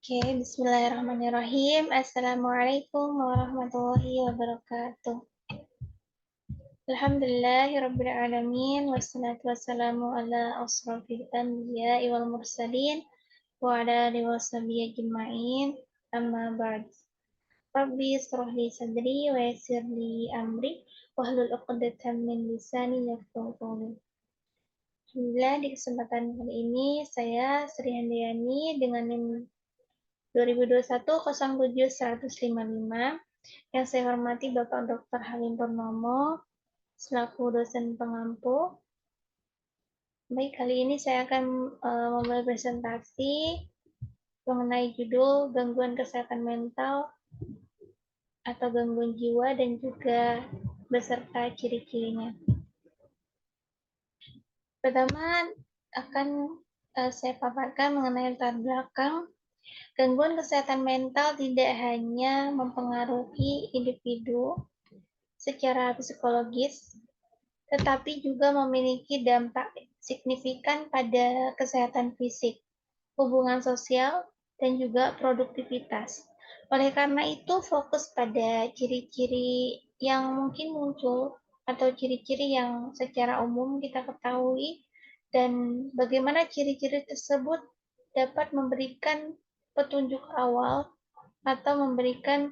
Oke, bismillahirrahmanirrahim. Assalamualaikum warahmatullahi wabarakatuh. Alhamdulillahirabbil alamin wassalatu wassalamu ala asrofil anbiya'i wal mursalin wa ala alihi washabihi ajma'in. Amma ba'd. Rabbi israh li sadri wa yassir li amri wahlul 'uqdatam min lisani yafqahu qawli. Alhamdulillah di kesempatan kali ini saya Sri Handayani dengan NIM 2021-07-155 yang saya hormati Bapak Dr. Halim Purnomo selaku dosen pengampu. Baik, kali ini saya akan memulai presentasi mengenai judul gangguan kesehatan mental atau gangguan jiwa dan juga beserta ciri-cirinya. Pertama akan saya paparkan mengenai latar belakang. Gangguan kesehatan mental tidak hanya mempengaruhi individu secara psikologis, tetapi juga memiliki dampak signifikan pada kesehatan fisik, hubungan sosial, dan juga produktivitas. Oleh karena itu, fokus pada ciri-ciri yang mungkin muncul atau ciri-ciri yang secara umum kita ketahui dan bagaimana ciri-ciri tersebut dapat memberikan petunjuk awal atau memberikan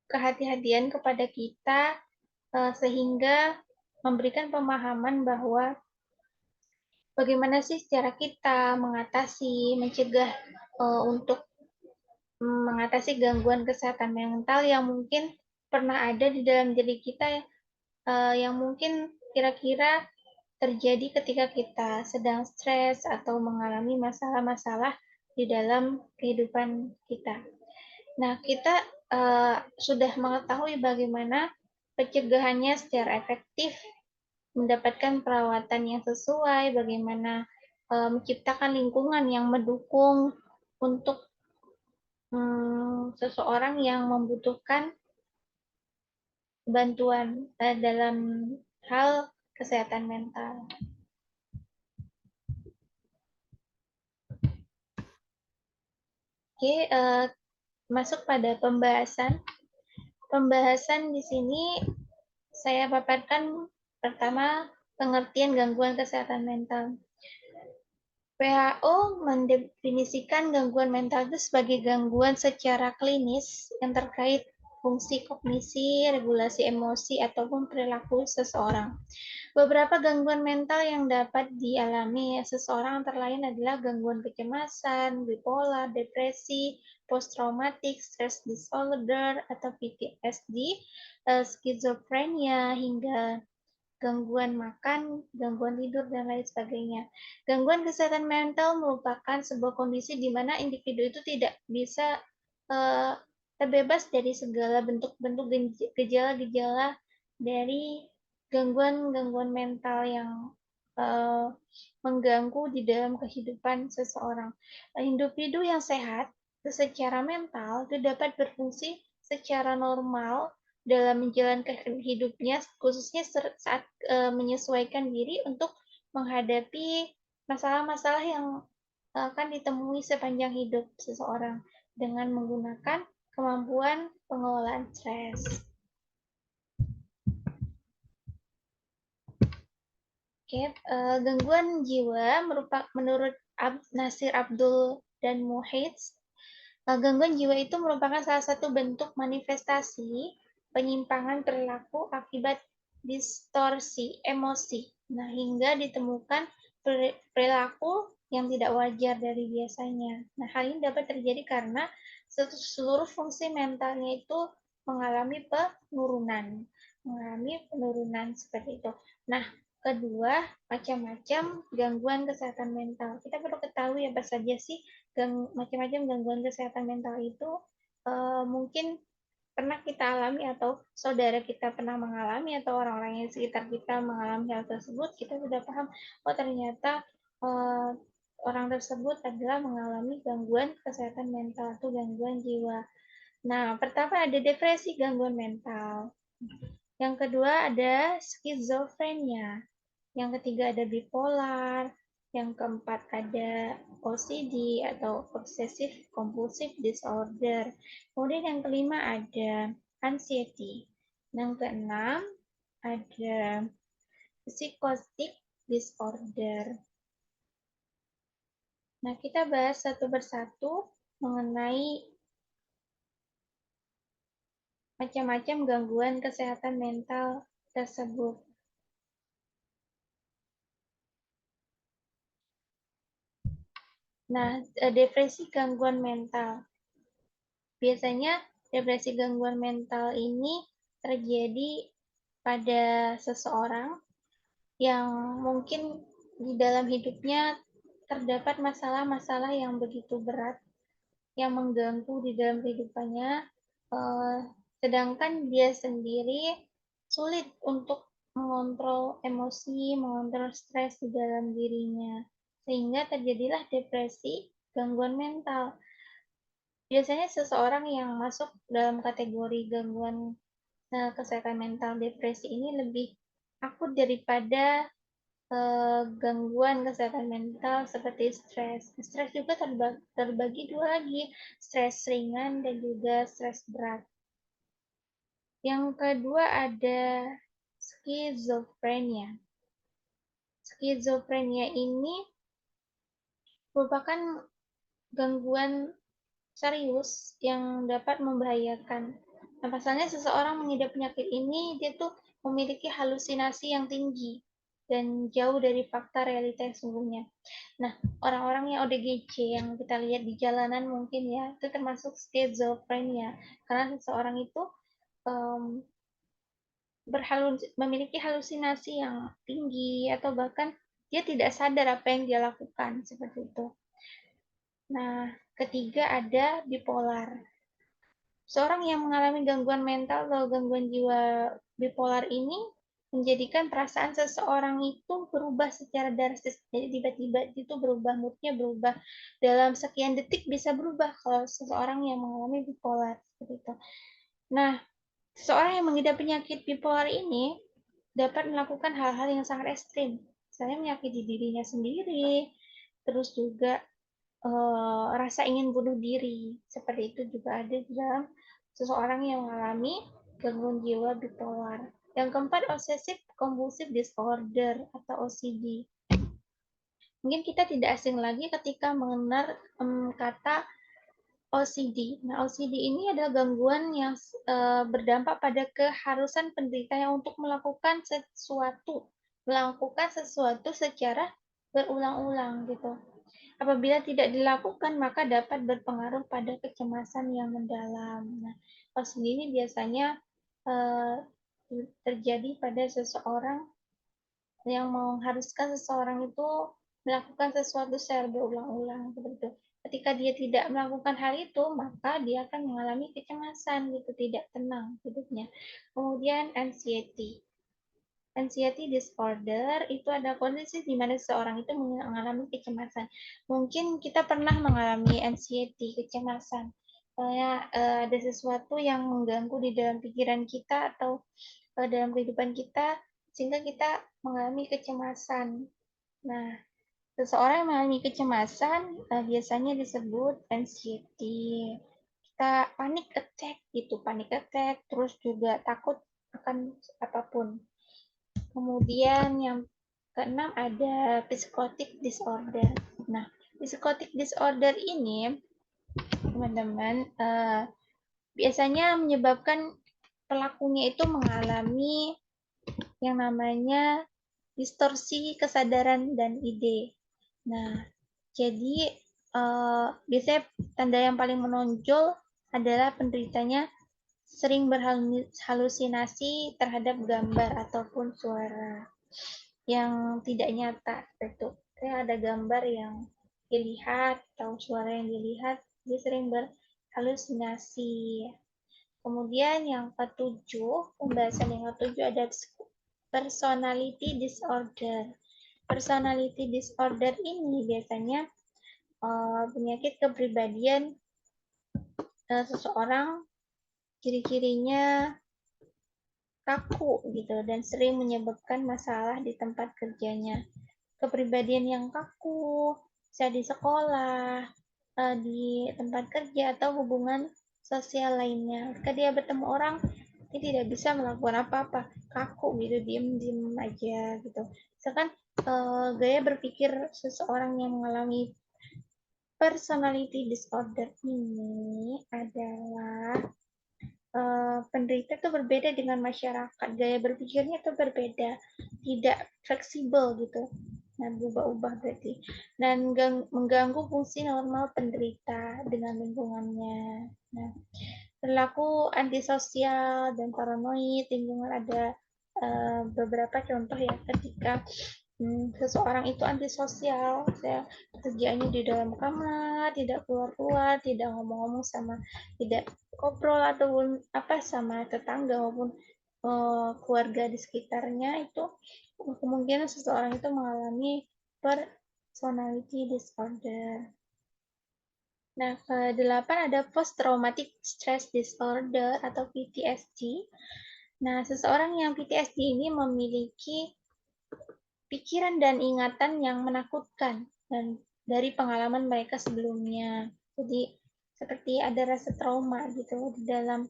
kehati-hatian kepada kita sehingga memberikan pemahaman bahwa bagaimana sih cara kita mengatasi, mencegah untuk mengatasi gangguan kesehatan mental yang mungkin pernah ada di dalam diri kita yang mungkin kira-kira terjadi ketika kita sedang stres atau mengalami masalah-masalah di dalam kehidupan kita. Nah, kita sudah mengetahui bagaimana pencegahannya secara efektif, mendapatkan perawatan yang sesuai, bagaimana menciptakan lingkungan yang mendukung untuk seseorang yang membutuhkan bantuan dalam hal kesehatan mental. Oke, masuk pada pembahasan. Pembahasan di sini saya paparkan pertama pengertian gangguan kesehatan mental. WHO mendefinisikan gangguan mental itu sebagai gangguan secara klinis yang terkait fungsi kognisi, regulasi emosi, ataupun perilaku seseorang. Beberapa gangguan mental yang dapat dialami seseorang antara lain adalah gangguan kecemasan, bipolar, depresi, post-traumatic stress disorder atau PTSD, skizofrenia, hingga gangguan makan, gangguan tidur, dan lain sebagainya. Gangguan kesehatan mental merupakan sebuah kondisi di mana individu itu tidak bisa terbebas dari segala bentuk-bentuk gejala-gejala dari gangguan-gangguan mental yang mengganggu di dalam kehidupan seseorang. Individu yang sehat secara mental itu dapat berfungsi secara normal dalam menjalankan hidupnya, khususnya saat menyesuaikan diri untuk menghadapi masalah-masalah yang akan ditemui sepanjang hidup seseorang dengan menggunakan kemampuan pengelolaan stres. Oke, gangguan jiwa menurut Nasir Abdul dan Muhyiddin, gangguan jiwa itu merupakan salah satu bentuk manifestasi penyimpangan perilaku akibat distorsi emosi. Nah, hingga ditemukan perilaku yang tidak wajar dari biasanya. Nah, hal ini dapat terjadi karena seluruh fungsi mentalnya itu mengalami penurunan seperti itu. Nah, kedua, macam-macam gangguan kesehatan mental. Kita perlu ketahui apa saja sih macam-macam gangguan kesehatan mental itu mungkin pernah kita alami atau saudara kita pernah mengalami atau orang-orang yang sekitar kita mengalami hal tersebut, kita sudah paham, oh ternyata orang tersebut adalah mengalami gangguan kesehatan mental atau gangguan jiwa. Nah, pertama ada depresi, gangguan mental. Yang kedua ada skizofrenia. Yang ketiga ada bipolar. Yang keempat ada OCD atau Obsessive Compulsive Disorder. Kemudian yang kelima ada anxiety. Yang keenam ada psychotic disorder. Nah, kita bahas satu persatu mengenai macam-macam gangguan kesehatan mental tersebut. Nah, depresi gangguan mental. Biasanya depresi gangguan mental ini terjadi pada seseorang yang mungkin di dalam hidupnya terdapat masalah-masalah yang begitu berat yang mengganggu di dalam kehidupannya, eh, sedangkan dia sendiri sulit untuk mengontrol emosi, mengontrol stres di dalam dirinya, sehingga terjadilah depresi, gangguan mental. Biasanya seseorang yang masuk dalam kategori gangguan kesehatan mental depresi ini lebih akut daripada gangguan kesehatan mental seperti stres. Stres juga terbagi dua lagi, stres ringan dan juga stres berat. Yang kedua ada skizofrenia. Skizofrenia ini merupakan gangguan serius yang dapat membahayakan. Nah, pasalnya seseorang mengidap penyakit ini, dia tuh memiliki halusinasi yang tinggi dan jauh dari fakta realita yang sungguhnya. Nah, orang-orang yang ODGJ yang kita lihat di jalanan mungkin ya, itu termasuk schizophrenia. Karena seseorang itu um, memiliki halusinasi yang tinggi atau bahkan dia tidak sadar apa yang dia lakukan seperti itu. Nah, ketiga ada bipolar. Seorang yang mengalami gangguan mental atau gangguan jiwa bipolar ini menjadikan perasaan seseorang itu berubah secara drastis. Jadi tiba-tiba itu berubah, moodnya berubah. Dalam sekian detik bisa berubah kalau seseorang yang mengalami bipolar. Seperti itu. Nah, seseorang yang mengidap penyakit bipolar ini dapat melakukan hal-hal yang sangat ekstrim. Misalnya menyakiti dirinya sendiri, terus juga rasa ingin bunuh diri. Seperti itu juga ada di dalam seseorang yang mengalami gangguan jiwa bipolar. Yang keempat, obsessive compulsive disorder atau OCD. Mungkin kita tidak asing lagi ketika mengenal kata OCD. Nah, OCD ini adalah gangguan yang berdampak pada keharusan penderitanya untuk melakukan sesuatu secara berulang-ulang gitu. Apabila tidak dilakukan, maka dapat berpengaruh pada kecemasan yang mendalam. Nah, OCD ini biasanya uh, terjadi pada seseorang yang mengharuskan seseorang itu melakukan sesuatu secara berulang-ulang seperti itu. Ketika dia tidak melakukan hal itu, maka dia akan mengalami kecemasan gitu, tidak tenang hidupnya. Kemudian anxiety. Anxiety disorder itu ada kondisi di mana seseorang itu mengalami kecemasan. Mungkin kita pernah mengalami anxiety, kecemasan. Kayak ada sesuatu yang mengganggu di dalam pikiran kita atau dalam kehidupan kita sehingga kita mengalami kecemasan. Nah, seseorang yang mengalami kecemasan biasanya disebut anxiety. Kita panic attack gitu, panic attack, terus juga takut akan apapun. Kemudian yang keenam ada psychotic disorder. Nah, psychotic disorder ini, teman-teman, biasanya menyebabkan pelakunya itu mengalami yang namanya distorsi kesadaran dan ide. Nah, jadi biasanya tanda yang paling menonjol adalah penderitanya sering berhalusinasi terhadap gambar ataupun suara yang tidak nyata. Itu kayak ada gambar yang dilihat atau suara yang dilihat, dia sering berhalusinasi. Kemudian yang ketujuh, pembahasan yang ketujuh ada personality disorder. Personality disorder ini biasanya penyakit kepribadian seseorang, ciri-cirinya kaku gitu dan sering menyebabkan masalah di tempat kerjanya. kepribadian yang kaku, bisa di sekolah, di tempat kerja, atau hubungan sosial lainnya. Ketika dia bertemu orang, dia tidak bisa melakukan apa-apa, kaku gitu, diem-diem aja gitu. Misalkan gaya berpikir seseorang yang mengalami personality disorder ini adalah penderita itu berbeda dengan masyarakat, gaya berpikirnya itu berbeda, tidak fleksibel gitu. Nah, berubah-ubah berarti. Dan mengganggu fungsi normal penderita dengan lingkungannya. Nah, perilaku antisosial dan paranoid lingkungan ada beberapa contoh ya ketika seseorang itu antisosial, ya, kerjanya di dalam kamar, tidak keluar-keluar, tidak ngomong-ngomong sama, tidak ngobrol ataupun apa sama tetangga maupun keluarga di sekitarnya, itu kemungkinan seseorang itu mengalami personality disorder. Nah, ke-8 ada post traumatic stress disorder atau PTSD. Nah, seseorang yang PTSD ini memiliki pikiran dan ingatan yang menakutkan dan dari pengalaman mereka sebelumnya. Jadi seperti ada rasa trauma gitu di dalam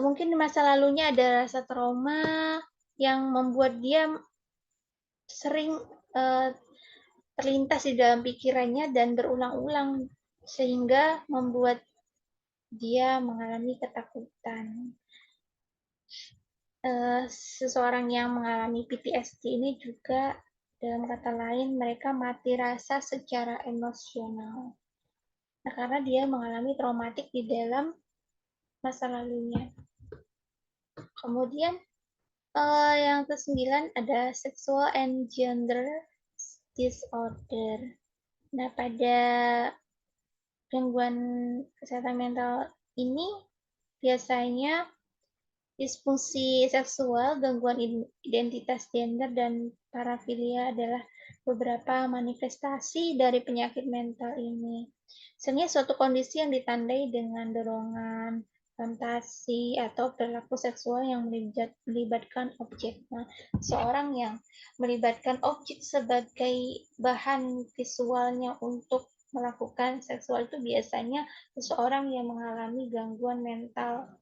mungkin di masa lalunya ada rasa trauma yang membuat dia sering terlintas di dalam pikirannya dan berulang-ulang sehingga membuat dia mengalami ketakutan. Seseorang yang mengalami PTSD ini juga, dalam kata lain, mereka mati rasa secara emosional. Nah, karena dia mengalami traumatik di dalam masa lalunya. Kemudian yang ke-9 ada sexual and gender disorder. Nah, pada gangguan kesehatan mental ini biasanya disfungsi seksual, gangguan identitas gender, dan parafilia adalah beberapa manifestasi dari penyakit mental ini. Sebenarnya suatu kondisi yang ditandai dengan dorongan, fantasi, atau perilaku seksual yang melibatkan objek. Nah, seorang yang melibatkan objek sebagai bahan visualnya untuk melakukan seksual itu biasanya seseorang yang mengalami gangguan mental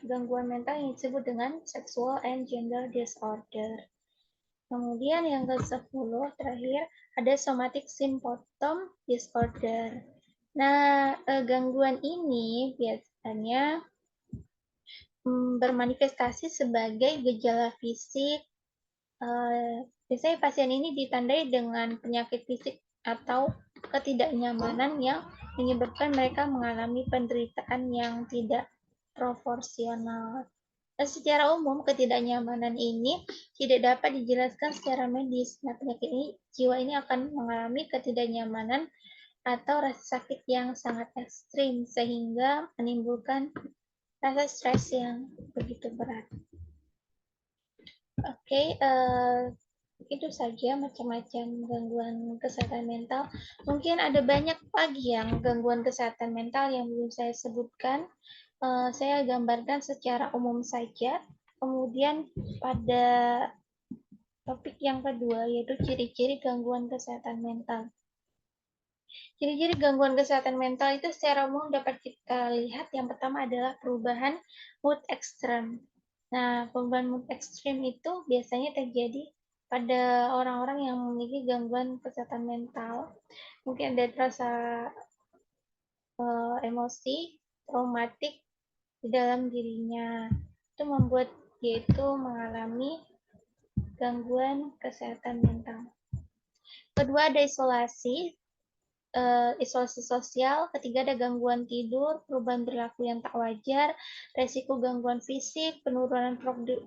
gangguan mental yang disebut dengan sexual and gender disorder. Kemudian yang ke-10 terakhir ada somatic symptom disorder. Nah, gangguan ini biasanya bermanifestasi sebagai gejala fisik. Biasanya pasien ini ditandai dengan penyakit fisik atau ketidaknyamanan yang menyebabkan mereka mengalami penderitaan yang tidak proporsional. Secara umum, ketidaknyamanan ini tidak dapat dijelaskan secara medis. Nah, penyakit ini, jiwa ini akan mengalami ketidaknyamanan atau rasa sakit yang sangat ekstrim, sehingga menimbulkan rasa stres yang begitu berat. Oke, itu saja macam-macam gangguan kesehatan mental. Mungkin ada banyak lagi yang gangguan kesehatan mental yang belum saya sebutkan. Saya gambarkan secara umum saja. Kemudian pada topik yang kedua yaitu ciri-ciri gangguan kesehatan mental. Ciri-ciri gangguan kesehatan mental itu secara umum dapat kita lihat. Yang pertama adalah perubahan mood ekstrem. Nah, perubahan mood ekstrem itu biasanya terjadi pada orang-orang yang memiliki gangguan kesehatan mental. Mungkin ada rasa emosi, traumatik di dalam dirinya. Itu membuat dia itu mengalami gangguan kesehatan mental. Kedua ada isolasi sosial. Ketiga ada gangguan tidur, perubahan perilaku yang tak wajar, resiko gangguan fisik, penurunan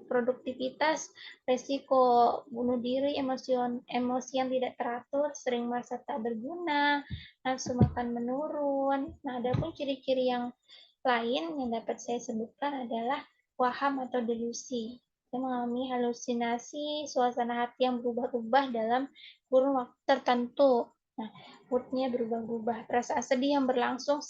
produktivitas, resiko bunuh diri, emosi yang tidak teratur, sering merasa tak berguna, nafsu makan menurun. Nah, ada pun ciri-ciri yang lain yang dapat saya sebutkan adalah waham atau delusi. Dia mengalami halusinasi, suasana hati yang berubah-ubah dalam kurun waktu tertentu. Nah, mood-nya berubah-ubah, perasaan sedih yang berlangsung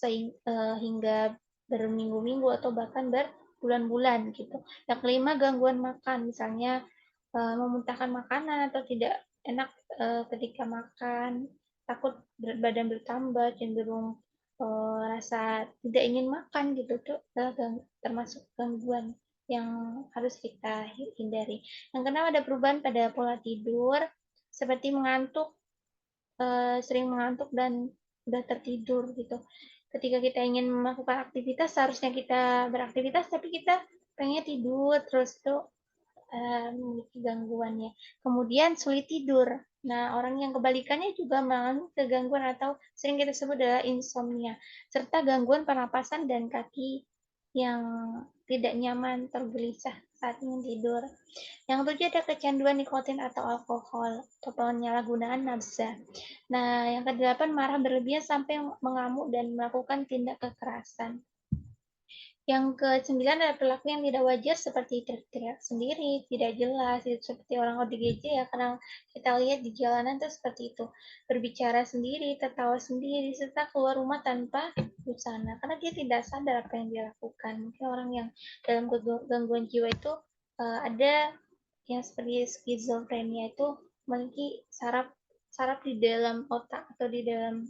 hingga berminggu-minggu atau bahkan berbulan-bulan gitu. Yang kelima, gangguan makan, misalnya memuntahkan makanan atau tidak enak ketika makan, takut berat badan bertambah, cenderung rasa tidak ingin makan gitu tuh termasuk gangguan yang harus kita hindari. Yang kedua ada perubahan pada pola tidur seperti mengantuk, sering mengantuk dan udah tertidur gitu. Ketika kita ingin melakukan aktivitas, seharusnya kita beraktivitas tapi kita pengen tidur terus tuh memiliki gangguannya. Kemudian sulit tidur. Nah, orang yang kebalikannya juga mengalami kegangguan atau sering kita sebut adalah insomnia, serta gangguan pernapasan dan kaki yang tidak nyaman, tergelisah saat ingin tidur. Yang ketujuh ada kecanduan nikotin atau alkohol atau penyalahgunaan nafsa. Nah, yang kedelapan marah berlebihan sampai mengamuk dan melakukan tindak kekerasan. Yang ke-9 adalah perilaku yang tidak wajar seperti teriak-teriak sendiri, tidak jelas, itu seperti orang ODGJ ya, karena kita lihat di jalanan tuh seperti itu. Berbicara sendiri, tertawa sendiri, serta keluar rumah tanpa busana, karena dia tidak sadar apa yang dia lakukan. Mungkin orang yang dalam gangguan jiwa itu ada yang seperti skizofrenia itu memiliki saraf di dalam otak atau di dalam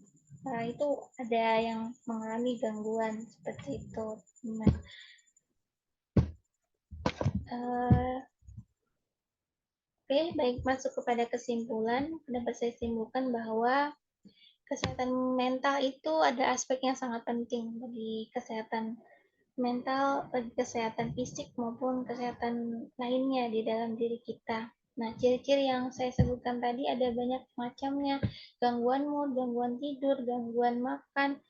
itu ada yang mengalami gangguan seperti itu. Nah, oke, baik, masuk kepada kesimpulan. Dapat saya simpulkan bahwa kesehatan mental itu ada aspek yang sangat penting bagi kesehatan mental, bagi kesehatan fisik maupun kesehatan lainnya di dalam diri kita. Nah, ciri-ciri yang saya sebutkan tadi ada banyak macamnya, gangguan mood, gangguan tidur, gangguan makan,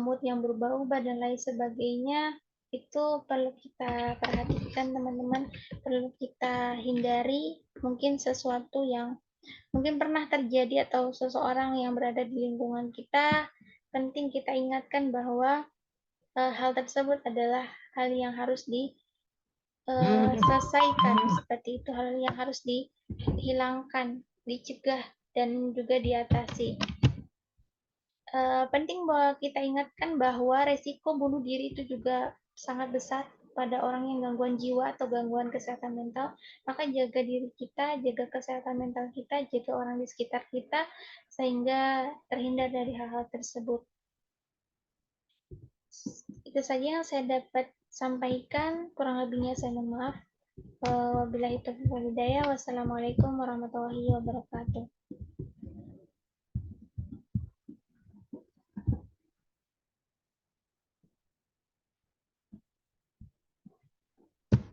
mood yang berubah-ubah dan lain sebagainya. Itu perlu kita perhatikan teman-teman, perlu kita hindari mungkin sesuatu yang mungkin pernah terjadi atau seseorang yang berada di lingkungan kita. Penting kita ingatkan bahwa hal tersebut adalah hal yang harus diselesaikan, seperti itu, hal yang harus dihilangkan, dicegah, dan juga diatasi. Penting bahwa kita ingatkan bahwa resiko bunuh diri itu juga sangat besar pada orang yang gangguan jiwa atau gangguan kesehatan mental. Maka jaga diri kita, jaga kesehatan mental kita, jaga orang di sekitar kita, sehingga terhindar dari hal-hal tersebut. Itu saja yang saya dapat sampaikan, kurang lebihnya saya mohon maaf. Wabillahi taufiq wal hidayah. Wassalamualaikum warahmatullahi wabarakatuh.